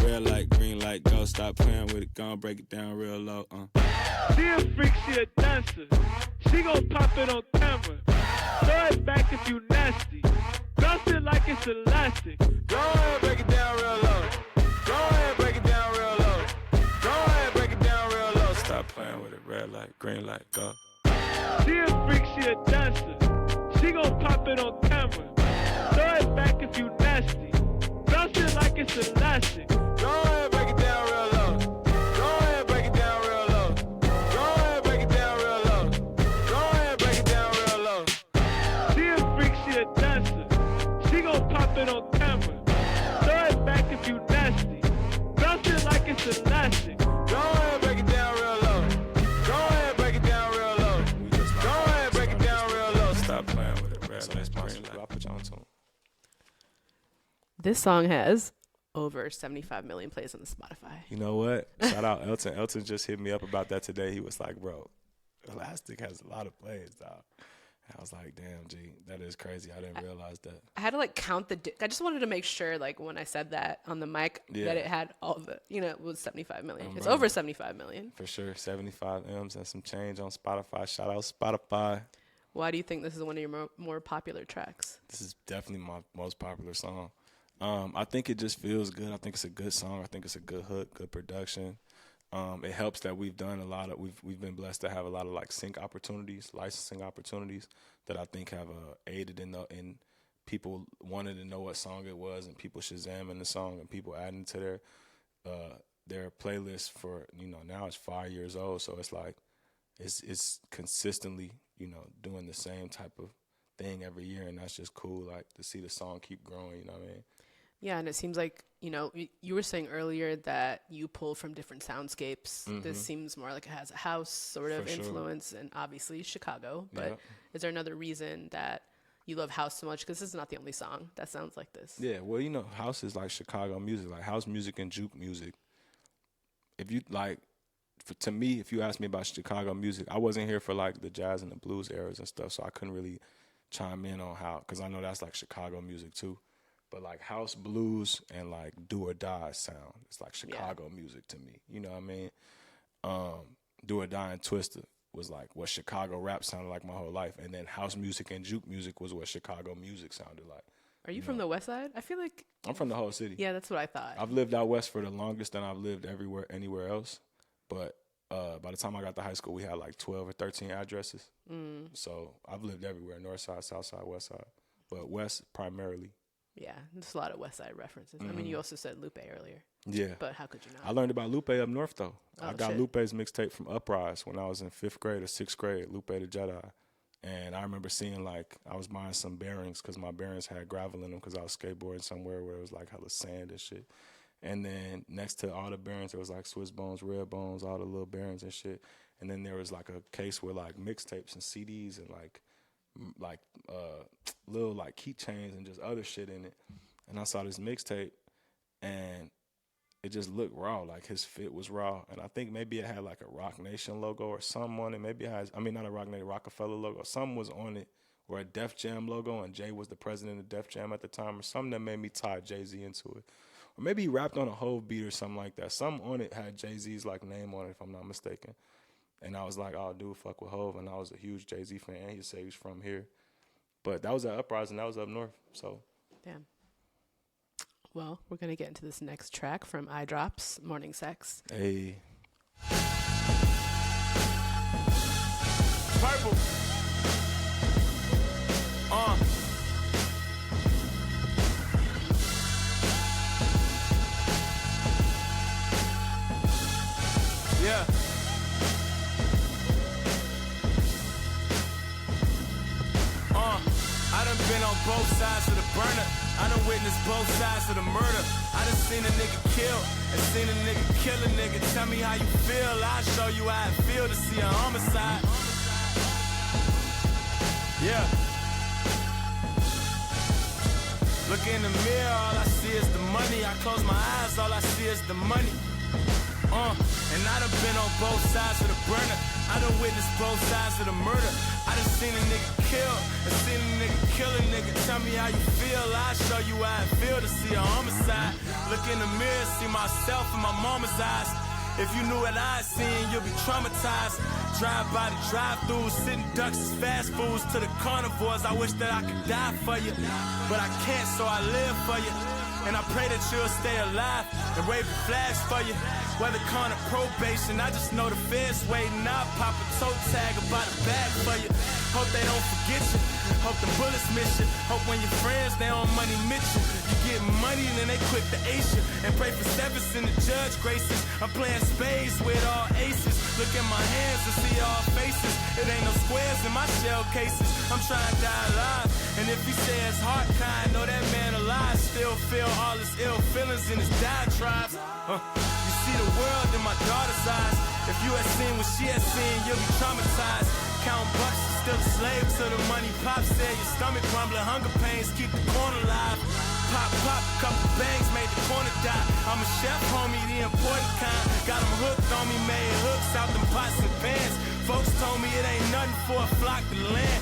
Red light, green light, go. Stop playing with it, gon' break it down real low, She a freak, she a dancer. She gon' pop it on camera. Throw it back if you nasty. Bounce it like it's elastic. Go ahead, break it down real low. Go ahead, break it down real low. Go ahead, break it down real low. Stop playing with it, red light, green light, go. She a freak, she a dancer. She gon' pop it on camera. Throw it back if you nasty. Bounce it like it's elastic. Go ahead, break it down real low. Go ahead, break it down real low. Go ahead, break it down real low. Go ahead, break it down real low. She a freak, she a dancer. She gon' pop it on camera. Throw it back if you nasty. Bounce it like it's elastic. Go ahead, break it down real low. Go ahead, break it down real low. Go ahead, break it down real low. Stop playing with it, red light, green light. I'll put you on to 'em. This song has over 75 million plays on the Spotify. You know what? Shout out Elton. Elton just hit me up about that today. He was like, bro, Elastic has a lot of plays, dog. And I was like, damn, G, that is crazy. I didn't realize that. I had to like count I just wanted to make sure, like when I said that on the mic, that it had all the, it was 75 million. It's over 75 million. For sure. 75 M's and some change on Spotify. Shout out Spotify. Why do you think this is one of your more popular tracks? This is definitely my most popular song. I think it just feels good. I think it's a good song. I think it's a good hook, good production. It helps that we've done a lot of we've been blessed to have a lot of like sync opportunities, licensing opportunities that I think have aided in people wanting to know what song it was, and people shazamming the song, and people adding to their playlist for, you know, now it's 5 years old, so it's like it's consistently, you know, doing the same type of thing every year, and that's just cool, like to see the song keep growing, you know what I mean? Yeah, and it seems like, you know, you were saying earlier that you pull from different soundscapes. Mm-hmm. This seems more like it has a house sort of influence, and obviously Chicago. But is there another reason that you love house so much? Because this is not the only song that sounds like this. Yeah, well, you know, house is like Chicago music, like house music and juke music. If you like, to me, if you ask me about Chicago music, I wasn't here for like the jazz and the blues eras and stuff, so I couldn't really chime in on how, because I know that's like Chicago music too. But like house, blues, and like do or die sound, it's like Chicago music to me. You know what I mean? Do or die and Twister was like what Chicago rap sounded like my whole life. And then house music and juke music was what Chicago music sounded like. Are you from the West Side? I feel like I'm from the whole city. Yeah, that's what I thought. I've lived out west for the longest than I've lived anywhere else. But by the time I got to high school, we had like 12 or 13 addresses. So I've lived everywhere, north side, south side, west side. But west primarily. Yeah, there's a lot of West Side references. I mean, you also said Lupe earlier. Yeah. But how could you not? I learned about Lupe up north, though. Oh, I got Lupe's mixtape from Uprise when I was in 5th grade or 6th grade, Lupe the Jedi. And I remember seeing, like, I was buying some bearings because my bearings had gravel in them because I was skateboarding somewhere where it was, like, hella sand and shit. And then next to all the bearings, there was, like, Swiss Bones, Red Bones, all the little bearings and shit. And then there was, like, a case with, like, mixtapes and CDs and, like little, like, keychains and just other shit in it. And I saw this mixtape, and it just looked raw. Like, his fit was raw. And I think maybe it had, like, a Rock Nation logo or something on it. Maybe it has, I mean, not a Rock Nation, Rockefeller logo. Something was on it, or a Def Jam logo, and Jay was the president of Def Jam at the time, or something that made me tie Jay-Z into it. Or maybe he rapped on a Hove beat or something like that. Something on it had Jay-Z's, like, name on it, if I'm not mistaken. And I was like, oh, dude, fuck with Hove. And I was a huge Jay-Z fan. He said he was from here. But that was at Uprising. That was up north, so. Damn. Well, we're going to get into this next track from Eye Drops, Morning Sex. Hey. Purple. Yeah. I done been on both sides of the burner. I done witnessed both sides of the murder. I done seen a nigga kill and seen a nigga kill a nigga. Tell me how you feel, I'll show you how it feel to see a homicide. Yeah. Look in the mirror, all I see is the money. I close my eyes, all I see is the money. And I done been on both sides of the burner. I done witnessed both sides of the murder. I done seen a nigga kill and seen a nigga kill a nigga. Tell me how you feel, I'll show you how it feel to see a homicide. Look in the mirror, see myself in my mama's eyes. If you knew what I seen, you'll be traumatized. Drive by the drive-thrus, sitting ducks as fast foods to the carnivores. I wish that I could die for you, but I can't, so I live for you. And I pray that you'll stay alive and wave the flags for you. Whether con or probation, I just know the feds waiting. I'll pop a toe tag about a bag for you. Hope they don't forget you. Hope the bullets miss you. Hope when your friends, they on money miss you. You get money and then they quick to ace you. And pray for sevens in the judge graces. I'm playing spades with all aces. Look at my hands and see all faces. It ain't no squares in my shell cases. I'm trying to die alive. And if he says heart kind, know that man alive. Still feel all his ill feelings in his diatribes. You see the world in my daughter's eyes. If you had seen what she had seen, you'll be traumatized. Count bucks, still a slave to the money. Pop said your stomach rumbling, hunger pains keep the corner alive. Pop, pop, couple bangs made the corner die. I'm a chef, homie, the important kind. Got them hooked on me, made hooks out them pots and pans. Folks told me it ain't nothing for a flock to land.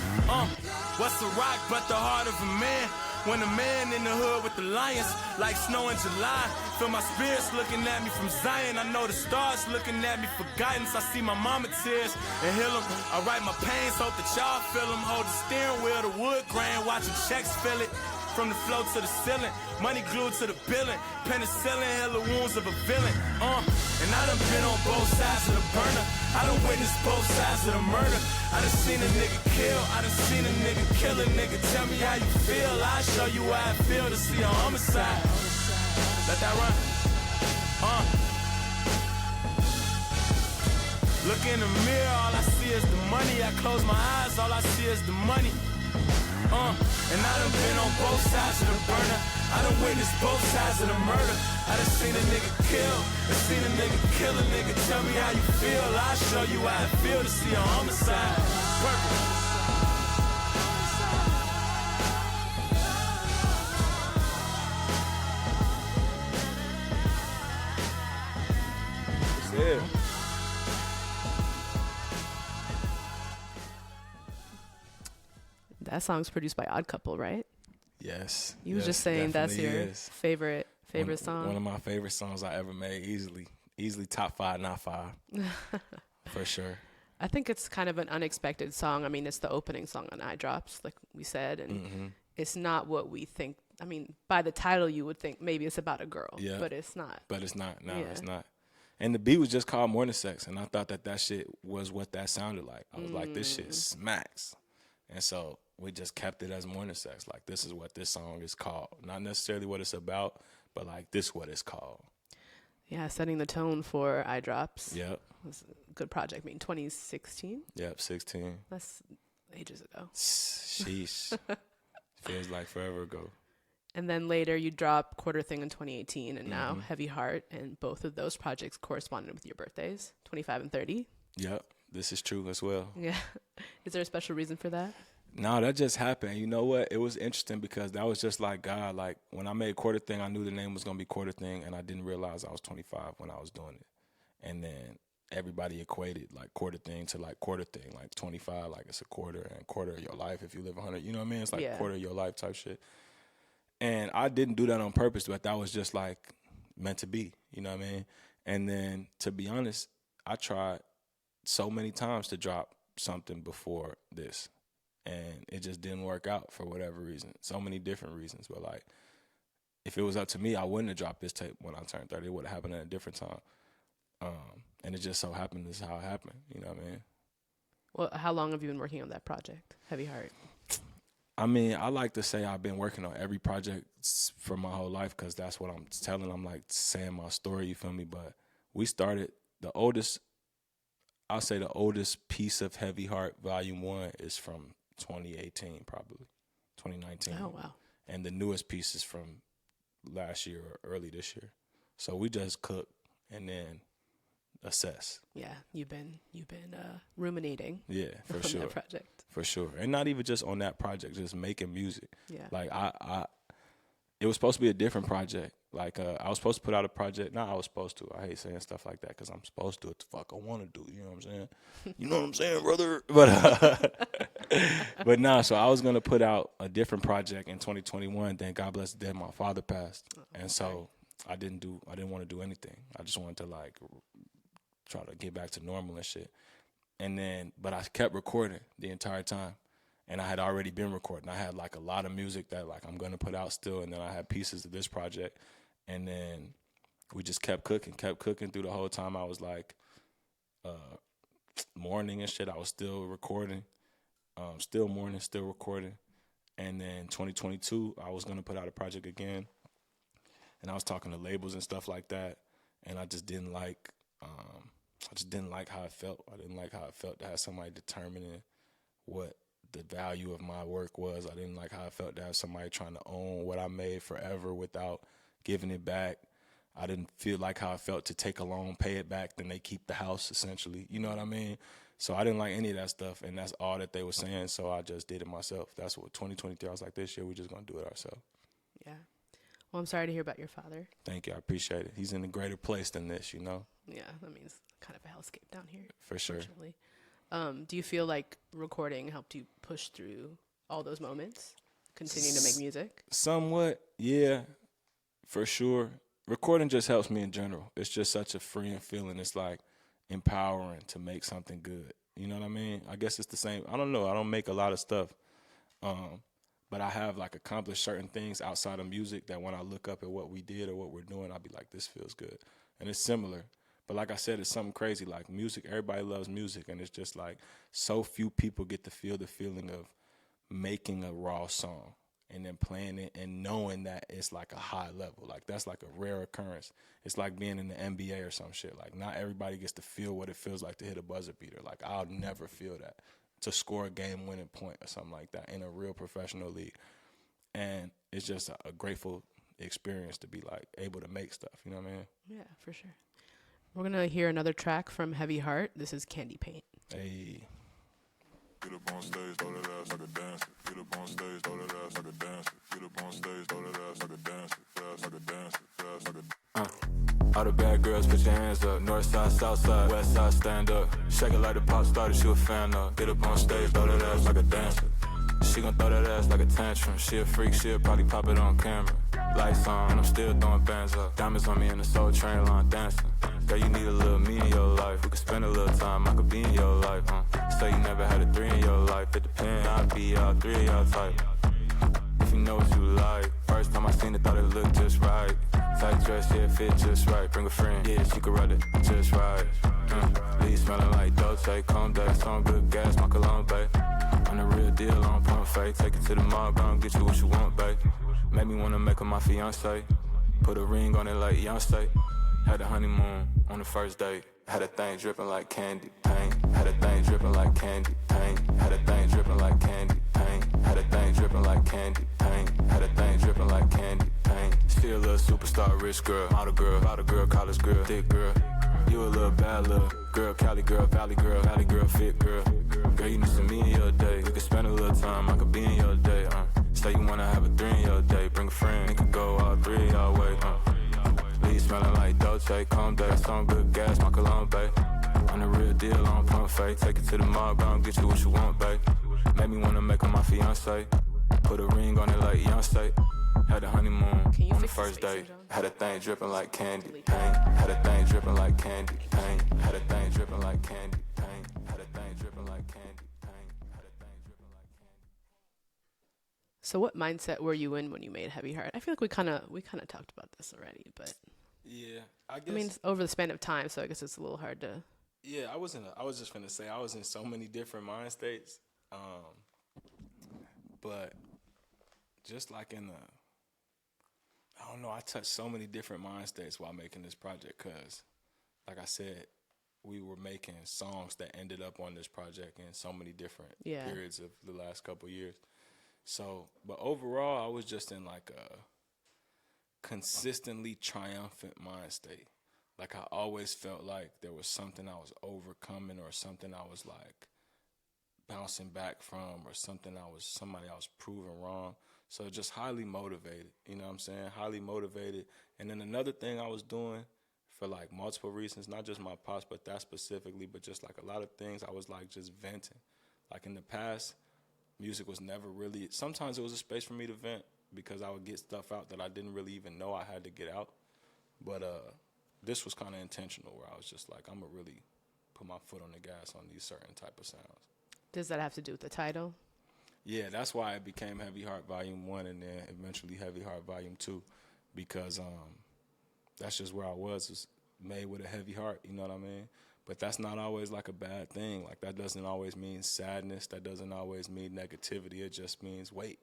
What's a rock but the heart of a man? When a man in the hood with the lions, like snow in July. Feel my spirits looking at me from Zion. I know the stars looking at me for guidance. I see my mama tears and heal them. I write my pains, hope that y'all feel them. Hold the steering wheel, the wood grain, watching checks fill it. from the floor to the ceiling. Money glued to the billing. Penicillin, heal the wounds of a villain. And I done been on both sides of the burner. I done witnessed both sides of the murder. I done seen a nigga kill. I done seen a nigga kill a nigga. Tell me how you feel. I'll show you how I feel to see a homicide. Let that run. Look in the mirror, all I see is the money. I close my eyes, all I see is the money. And I done been on both sides of the burner. I done witnessed both sides of the murder. I done seen a nigga kill. I seen a nigga kill a nigga. Tell me how you feel. I'll show you how I feel to see a homicide. Perfect. Yeah. That song's produced by Odd Couple, right? Yes. You was just saying that's your is. favorite song. One of my favorite songs I ever made, easily top 5, not 5, for sure. I think it's kind of an unexpected song. I mean, it's the opening song on Eye Drops, like we said, and it's not what we think. I mean, by the title, you would think maybe it's about a girl, but it's not. But it's not. No, it's not. And the beat was just called Morning Sex, and I thought that shit was what that sounded like. I was like, this shit smacks. And so we just kept it as Morning Sex. Like, this is what this song is called. Not necessarily what it's about, but, like, this is what it's called. Yeah, setting the tone for Eye Drops. Yep. It was a good project. I mean, 2016? Yep, 16. That's ages ago. Sheesh. Feels like forever ago. And then later you dropped Quarter Thing in 2018 and now Heavy Heart. And both of those projects corresponded with your birthdays, 25 and 30. Yep, this is true as well. Yeah. Is there a special reason for that? No, that just happened. You know what? It was interesting because that was just like God. Like, when I made Quarter Thing, I knew the name was going to be Quarter Thing, and I didn't realize I was 25 when I was doing it. And then everybody equated, like, Quarter Thing to, like, Quarter Thing. Like, 25, like, it's a quarter, and quarter of your life if you live 100. You know what I mean? It's like a quarter of your life type shit. And I didn't do that on purpose, but that was just, like, meant to be. You know what I mean? And then, to be honest, I tried so many times to drop something before this. And it just didn't work out for whatever reason. So many different reasons. But, like, if it was up to me, I wouldn't have dropped this tape when I turned 30. It would have happened at a different time. And it just so happened this is how it happened. You know what I mean? Well, how long have you been working on that project, Heavy Heart? I mean, I like to say I've been working on every project for my whole life because that's what I'm telling. I'm, like, saying my story, you feel me? But we started, I'll say the oldest piece of Heavy Heart Volume 1 is from 2018, probably 2019. Oh, wow. And the newest piece is from last year or early this year. So we just cook and then assess. Yeah, you've been ruminating. Yeah, for on sure. That project. For sure. And not even just on that project, just making music. Yeah. Like, it was supposed to be a different project. Like, I was supposed to put out a project. I was supposed to. I hate saying stuff like that because I'm supposed to. What the fuck I want to do. You know what I'm saying? You know what I'm saying, brother? But nah, so I was going to put out a different project in 2021. Then God bless the dead, my father passed. And so I didn't want to do anything. I just wanted to, like, try to get back to normal and shit. And then, but I kept recording the entire time. And I had already been recording. I had, like, a lot of music that, like, I'm going to put out still. And then I had pieces of this project. And then we just kept cooking through the whole time. I was, like, mourning and shit. I was still recording. Still mourning, still recording. And then 2022, I was going to put out a project again. And I was talking to labels and stuff like that. And I just didn't like how it felt. I didn't like how it felt to have somebody determining what the value of my work was. I didn't like how it felt to have somebody trying to own what I made forever without giving it back. I didn't feel like how it felt to take a loan, pay it back, then they keep the house, essentially. You know what I mean? So I didn't like any of that stuff, and that's all that they were saying, so I just did it myself. That's what 2023, I was like, this year we're just going to do it ourselves. Yeah. Well, I'm sorry to hear about your father. Thank you. I appreciate it. He's in a greater place than this, you know? Yeah, that means kind of a hellscape down here. For sure. Do you feel like recording helped you push through all those moments, continue to make music? Somewhat, yeah, for sure. Recording just helps me in general. It's just such a freeing feeling. It's like empowering to make something good. You know what I mean? I guess it's the same. I don't know. I don't make a lot of stuff. but I have like accomplished certain things outside of music that when I look up at what we did or what we're doing, I'll be like, this feels good. And it's similar. But like I said, it's something crazy. Like music, everybody loves music, and it's just like so few people get to feel the feeling of making a raw song and then playing it and knowing that it's like a high level. Like that's like a rare occurrence. It's like being in the NBA or some shit. Like not everybody gets to feel what it feels like to hit a buzzer beater. Like I'll never feel that, to score a game-winning point or something like that in a real professional league. And it's just a grateful experience to be like able to make stuff. You know what I mean? Yeah, for sure. We're going to hear another track from Heavy Heart. This is Candy Paint. Hey. Get up on stage, throw that ass like a dancer. Get up on stage, throw that ass like a dancer. Get up on stage, throw that ass like a dancer. Ass like a dancer, ass like a All the bad girls, put your hands up. North side, south side, west side, stand up. Shake it like the pop star that you a fan of. Get up on stage, throw that ass like a dancer. She gon' throw that ass like a tantrum. She a freak, she'll probably pop it on camera. Lights on, and I'm still throwing bands up. Diamonds on me in the Soul Train line dancing. Girl, you need a little me in your life. We could spend a little time, I could be in your life, Say you never had a 3 in your life. It depends, I'll be all 3 of your type. If you know what you like. First time I seen it, thought it looked just right. Tight dress, yeah, fit just right. Bring a friend, yeah, she could ride it just right. Leave smelling like Dolce, Conde. Some good gas, my cologne, babe. I'm the real deal, on pump fake. Take it to the mall, gon' get you what you want, babe. Made me wanna make her my fiance. Put a ring on it like Beyonce. Had a honeymoon on the first date. Had a thing dripping like candy paint. Had a thing dripping like candy paint. Had a thing dripping like candy paint. Had a thing dripping like candy paint. Had a thing dripping like candy paint. Still a little superstar, rich girl, model girl, college girl, thick girl. You a little bad little girl, Cali girl, valley girl, fit girl. Girl, you need some me in your day. We could spend a little time, I could be in your day. Say you wanna have a 3 in your day. Bring a friend, it could go all 3 y'all way. Leave smelling like Dolce, Conde. Some good gas, my cologne, babe. I'm the real deal, on pump fake. Take it to the mall, gon' get you what you want, babe. Made me wanna make her my fiance. Put a ring on it like Beyonce. Had a honeymoon on the first date. Had a thing dripping like candy paint. Had a thing dripping like candy paint. Had a thing dripping like candy paint. Had a thing dripping like candy paint. Had a thing dripping like candy. So what mindset were you in when you made Heavy Heart? I feel like we kind of talked about this already, but Yeah, I guess. I mean, it's over the span of time, so I guess it's a little hard to. Yeah, I was just gonna say I was in so many different mind states, but just like I don't know, I touched so many different mind states while making this project. Cause, like I said, we were making songs that ended up on this project in so many different periods of the last couple of years. So, but overall, I was just in like a consistently triumphant mind state. Like I always felt like there was something I was overcoming or something I was like bouncing back from or somebody I was proving wrong. So just highly motivated, you know what I'm saying? Highly motivated. And then another thing I was doing for like multiple reasons, not just my pops, but that specifically, but just like a lot of things, I was like just venting. Like in the past, music was never really, sometimes it was a space for me to vent because I would get stuff out that I didn't really even know I had to get out. But this was kind of intentional where I was just like, I'm going to really put my foot on the gas on these certain type of sounds. Does that have to do with the title? Yeah, that's why it became Heavy Heart Volume 1 and then eventually Heavy Heart Volume 2 because that's just where I was made with a heavy heart, you know what I mean? But that's not always like a bad thing. Like that doesn't always mean sadness. That doesn't always mean negativity. It just means weight.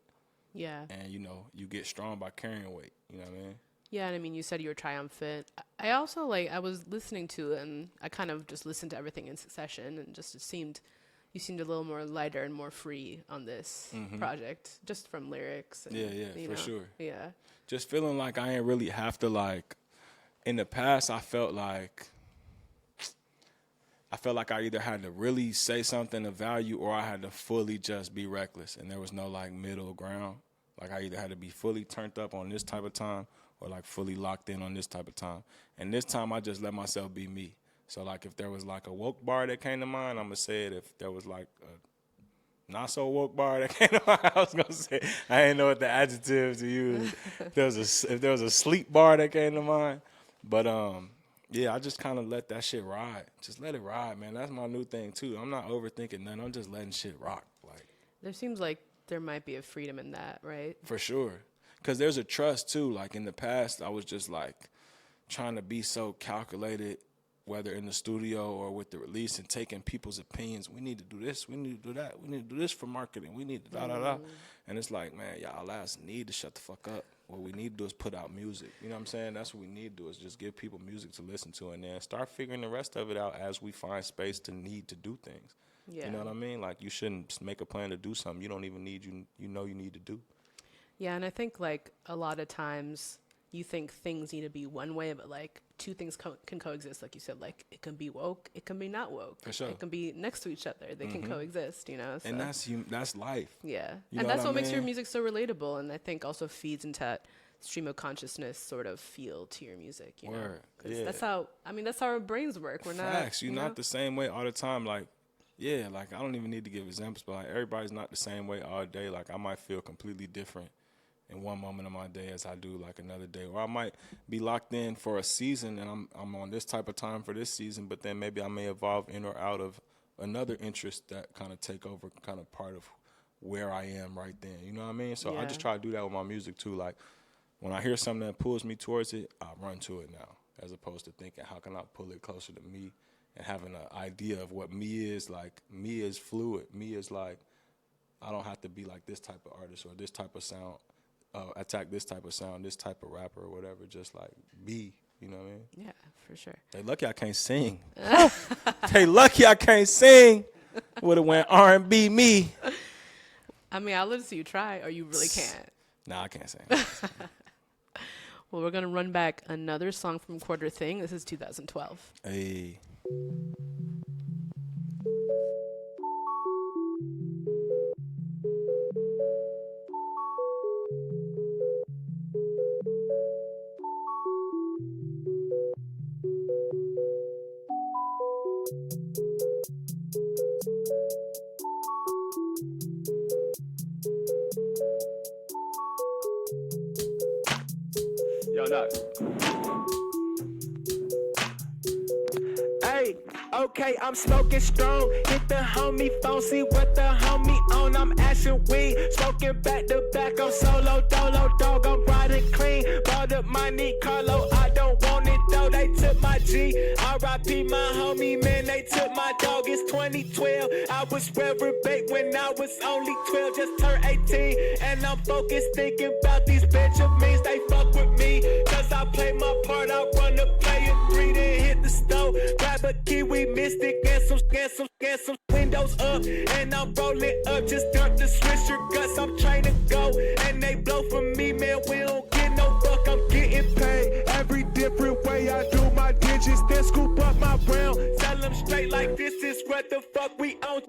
Yeah. And, you know, you get strong by carrying weight, you know what I mean? Yeah, and I mean, you said you were triumphant. I also, like, I was listening to it, and I kind of just listened to everything in succession, and just you seemed a little more lighter and more free on this project, just from lyrics. And, yeah, for sure. Yeah. Just feeling like I ain't really have to, like, in the past, I felt like I either had to really say something of value or I had to fully just be reckless, and there was no, like, middle ground. Like, I either had to be fully turned up on this type of time or, like, fully locked in on this type of time. And this time, I just let myself be me. So, like, if there was, like, a woke bar that came to mind, I'm going to say it. If there was, like, a not-so-woke bar that came to mind, I was going to say I didn't know what the adjective to use. If there was a sleep bar that came to mind. But, yeah, I just kind of let that shit ride. Just let it ride, man. That's my new thing, too. I'm not overthinking nothing. I'm just letting shit rock. Like, There seems like there might be a freedom in that, right? For sure. Because there's a trust, too. Like, in the past, I was just, like, trying to be so calculated, whether in the studio or with the release, and taking people's opinions. We need to do this. We need to do that. We need to do this for marketing. We need to da-da-da. And it's like, man, y'all ass need to shut the fuck up. What we need to do is put out music. You know what I'm saying? That's what we need to do, is just give people music to listen to, and then start figuring the rest of it out as we find space to need to do things. Yeah. You know what I mean? Like, you shouldn't make a plan to do something you don't even need, you need to do. Yeah, and I think, like, a lot of times you think things need to be one way, but, like, two things can coexist. Like you said, like, it can be woke, it can be not woke. For sure. It can be next to each other. They can coexist, you know? So. And that's life. Yeah. You and know that's what I makes your mean? music so relatable, and I think also feeds into that stream of consciousness sort of feel to your music, you know? Word. 'Cause Yeah. that's how our brains work. We're not. Facts. You're you not know? the same way all the time. Like, yeah, like, I don't even need to give examples, but, like, everybody's not the same way all day. Like, I might feel completely different in one moment of my day as I do, like, another day. Or I might be locked in for a season, and I'm on this type of time for this season, but then maybe I may evolve in or out of another interest that kind of take over, kind of part of where I am right then. You know what I mean? So I just try to do that with my music, too. Like, when I hear something that pulls me towards it, I run to it now, as opposed to thinking, how can I pull it closer to me? And having an idea of what me is, like, me is fluid. Me is like, I don't have to be like this type of artist or this type of sound, attack this type of sound, this type of rapper or whatever. Just like be, you know what I mean? Yeah, for sure. They lucky I can't sing. They lucky I can't sing. Would have went R&B me. I mean, I'll let you try, or you really can't. Nah, I can't sing. Well, we're going to run back another song from Quarter Thing. This is 2012. Hey. Yo, knock. Hey, okay, I'm smoking strong. Hit the homie phone, see what the homie on. I'm ashing weed, smoking back to back. I'm solo, dolo, dog. I'm riding clean. Bought up my Nick Carlo. I don't want it though. They took my G. R.I.P. my homie, man. They took my dog. It's 2012. I was rubber bait when I was only 12. Just turned 18, and I'm focused thinking about these Benjamins. They fuck with me, cause I play my part. I run the play in 3, then hit the stove. Grab a kiwi mystic and some windows up, and I'm rolling up. Just start to switch your guts. I'm trying to go, and they blow for me, man. We don't get no fuck. I'm getting paid every different way. I do my digits, then scoop up my brown. Tell them straight like this is what the fuck we own.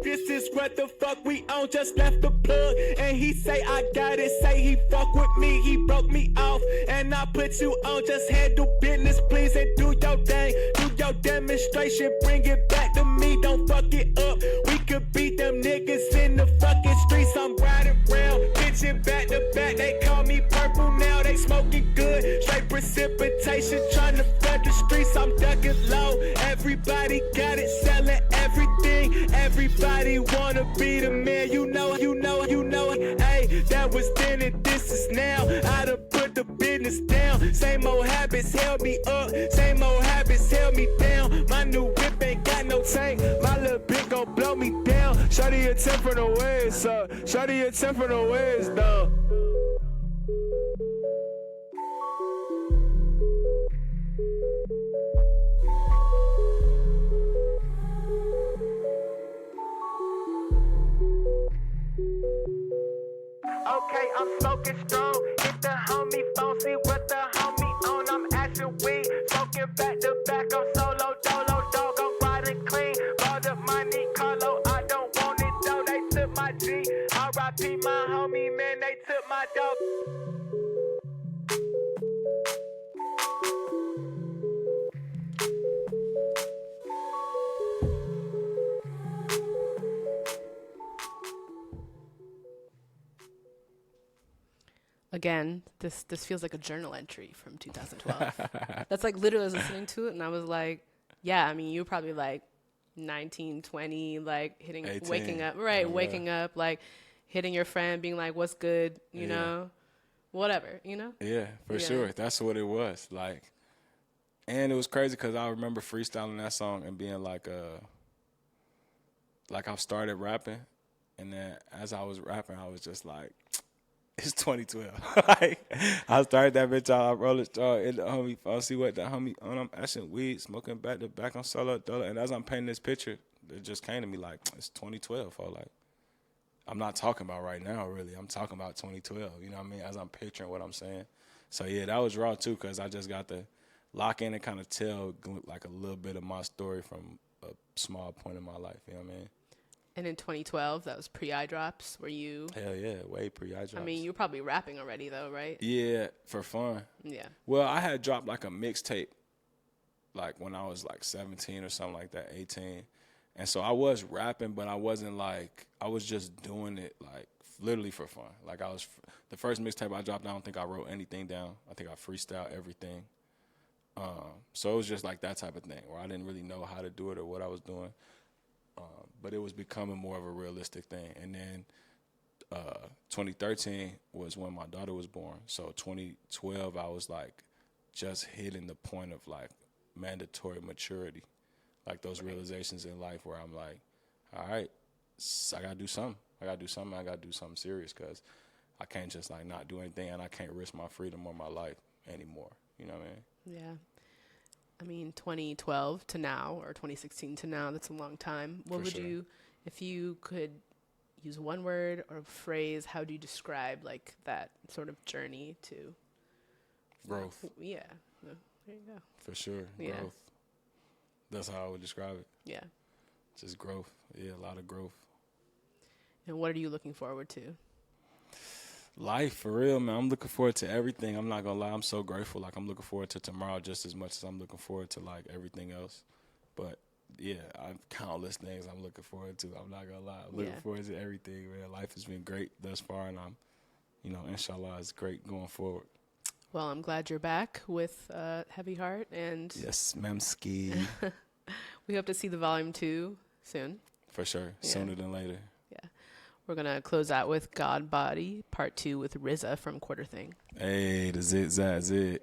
This is what the fuck we own. Just left the plug, and he say I got it. Say he fuck with me, he broke me off, and I put you on. Just handle business, please, and do your thing. Do your demonstration, bring it back to me. Don't fuck it up. We could beat them niggas in the fucking streets. I'm riding round, bitching back to back. They call me purple now. They smoking good, straight precipitation, trying to flood the streets. I'm ducking low. Everybody got it, selling everything. Everybody wanna be the man, you know. Hey, that was then and this is now. I done put the business down. Same old habits held me up, same old habits held me down. My new whip ain't got no tank. My little bitch gon' blow me down. Shawty a 10 from the waist up. Shawty a 10 from the waist down. Okay, I'm smoking strong. Hit the homie phone, see what the homie on. I'm ashing weed, smoking back to back. I'm solo, dolo, dog. I'm riding clean. Bought up my Nick Carlo. I don't want it though. They took my G. R.I.P. my homie, man. They took my dog. Again, this feels like a journal entry from 2012. That's like literally I was listening to it, and I was like, yeah, I mean, you were probably like 19, 20, like 18. waking up, right? Oh, waking up, like hitting your friend, being like, what's good, you know, whatever, you know? Yeah, for sure. That's what it was. Like, and it was crazy because I remember freestyling that song and being like I started rapping, and then as I was rapping, I was just like, it's 2012. Like, I started that bitch out, I rolled it in the homie, I see what the homie, I'm ashing weed, smoking back to back on solo dollar, and as I'm painting this picture, it just came to me like, it's 2012. I was like, I'm not talking about right now, really. I'm talking about 2012, you know what I mean, as I'm picturing what I'm saying. So, yeah, that was raw, too, because I just got to lock in and kind of tell, like, a little bit of my story from a small point in my life, you know what I mean? And in 2012, that was pre-eye drops. Were you? Hell yeah, way pre-eye drops. I mean, you were probably rapping already, though, right? Yeah, for fun. Yeah. Well, I had dropped, like, a mixtape, like, when I was, like, 17 or something like that, 18. And so I was rapping, but I wasn't, like, I was just doing it, like, literally for fun. Like, the first mixtape I dropped, I don't think I wrote anything down. I think I freestyled everything. So it was just like that type of thing where I didn't really know how to do it or what I was doing. But it was becoming more of a realistic thing. And then 2013 was when my daughter was born. So 2012, I was like just hitting the point of like mandatory maturity, like those realizations in life where I'm like, all right, I got to do something. I got to do something serious because I can't just like not do anything, and I can't risk my freedom or my life anymore. You know what I mean? Yeah. I mean, 2012 to now, or 2016 to now, that's a long time. What would you, if you could use one word or phrase, how do you describe like that sort of journey to growth? Yeah. There you go. For sure. Yeah. Growth. That's how I would describe it. Yeah. Just growth. Yeah, a lot of growth. And what are you looking forward to? Life, for real, man. I'm looking forward to everything. I'm not going to lie. I'm so grateful. Like, I'm looking forward to tomorrow just as much as I'm looking forward to, like, everything else. But, yeah, I have countless things I'm looking forward to. I'm not going to lie. I'm looking forward to everything, man. Life has been great thus far, and I'm, you know, inshallah, it's great going forward. Well, I'm glad you're back with Heavy Heart. And yes, ma'am, ski. We hope to see the volume 2 soon. For sure. Yeah. Sooner than later. Yeah. We're going to close out with God Body, Part 2 with RZA from Quarter Thing. Hey, the zit, zat, zit.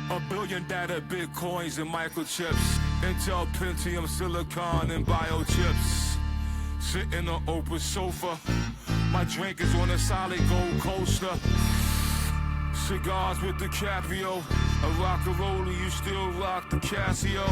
$1 billion data, bitcoins and microchips, Intel, Pentium, silicon and biochips. Sitting on Oprah's sofa, my drink is on a solid gold coaster. Cigars with DiCaprio, a rock a roller, you still rock the Casio.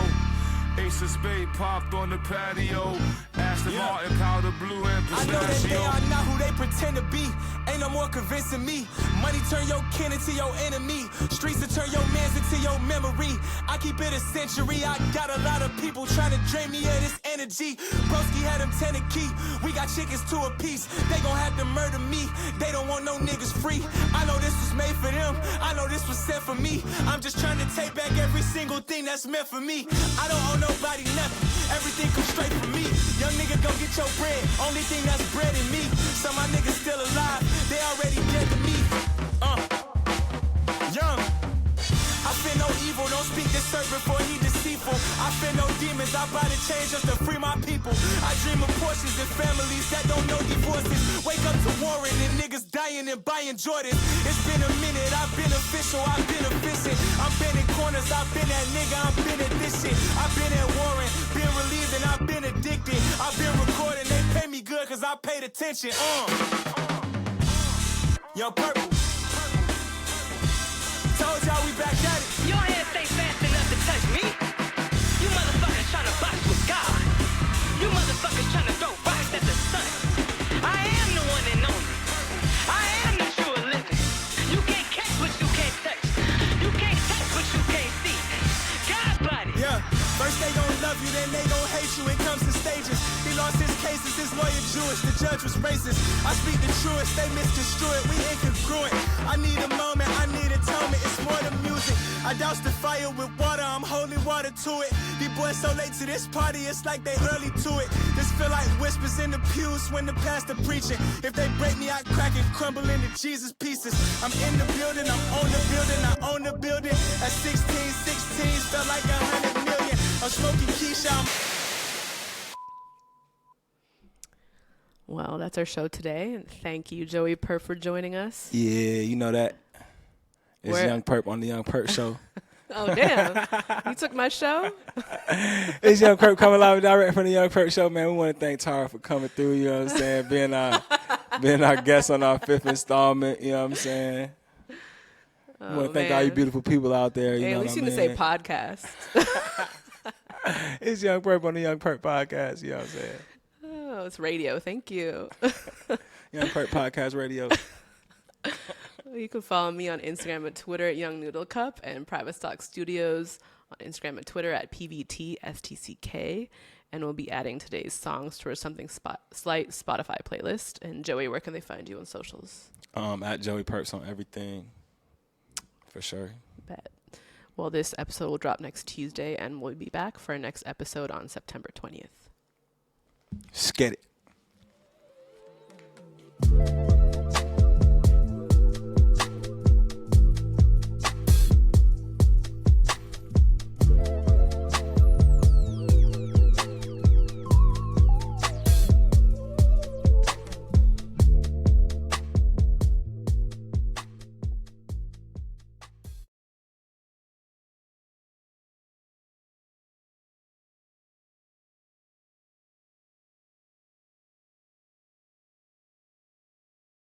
Ace of Spade popped on the patio. Aston Martin, powder blue and pistachio. I know that they are not who they pretend to be. Ain't no more convincing me. Money turn your kin into your enemy. Streets to turn your mans into your memory. I keep it a century. I got a lot of people trying to drain me of this energy. Broski had them 10 a key. We got chickens to a piece. They gon' have to murder me. They don't want no niggas free. I know this was made for them. I know this was set for me. I'm just trying to take back every single thing that's meant for me. I don't owe nobody nothing. Everything comes straight from me. Young nigga, go get your bread. Only thing that's bread in me. Some of my niggas still alive. They already dead to me. Young. I fear no evil, don't speak this serpent for he deceitful. I fear no demons, I buy the change just to free my people. I dream of portions and families that don't know divorces. Wake up to Warren and niggas dying and buying Jordans. It's been a minute, I've been official, I've been efficient. I've been in corners, I've been that nigga, I've been at this shit. I've been at Warren, been relieved and I've been addicted. I've been recording, they pay me good cause I paid attention. Yo, Purple. Told y'all we back at it. Your hands ain't fast enough to touch me. You motherfuckers tryna box with God. You motherfuckers tryna throw rocks at the sun. I am the one and only. I am the true living. You can't catch what you can't touch. You can't touch what you can't see. God body. Yeah. First they gon' love you, then they gon' hate you. It comes in stages. He lost his cases, his lawyer Jewish. The judge was racist. I speak the truest, they misconstrue it. We incongruent. I need a moment, I need atonement. It's more than music. I douse the fire with water, I'm holding water to it. These boys so late to this party, it's like they early to it. This feel like in the pews when the pastor preaching. If they break me, I crack and crumble into Jesus pieces. I'm in the building, I'm on the building, I own the building. At 16, felt like 100 million. I'm smoking Keisha. Well, that's our show today. And thank you, Joey Purp, for joining us. Yeah, you know that. It's Young Purp on the Young Purp Show. Oh, damn. You took my show? It's Young Purp coming live and direct from the Young Purp Show, man. We want to thank Tara for coming through, you know what I'm saying, being our guest on our 5th installment, you know what I'm saying. We want to thank all you beautiful people out there. You know at least you didn't say podcast. It's Young Purp on the Young Purp Podcast, you know what I'm saying. Oh, it's radio. Thank you. Young Purp Podcast Radio. You can follow me on Instagram and Twitter at Young Noodle Cup, and Private Stock Studios on Instagram and Twitter at PVTSTCK. And we'll be adding today's songs to our Something Slight Spotify playlist. And Joey, where can they find you on socials? At Joey Purps on everything. For sure. Bet. Well, this episode will drop next Tuesday, and we'll be back for our next episode on September 20th. Sked it.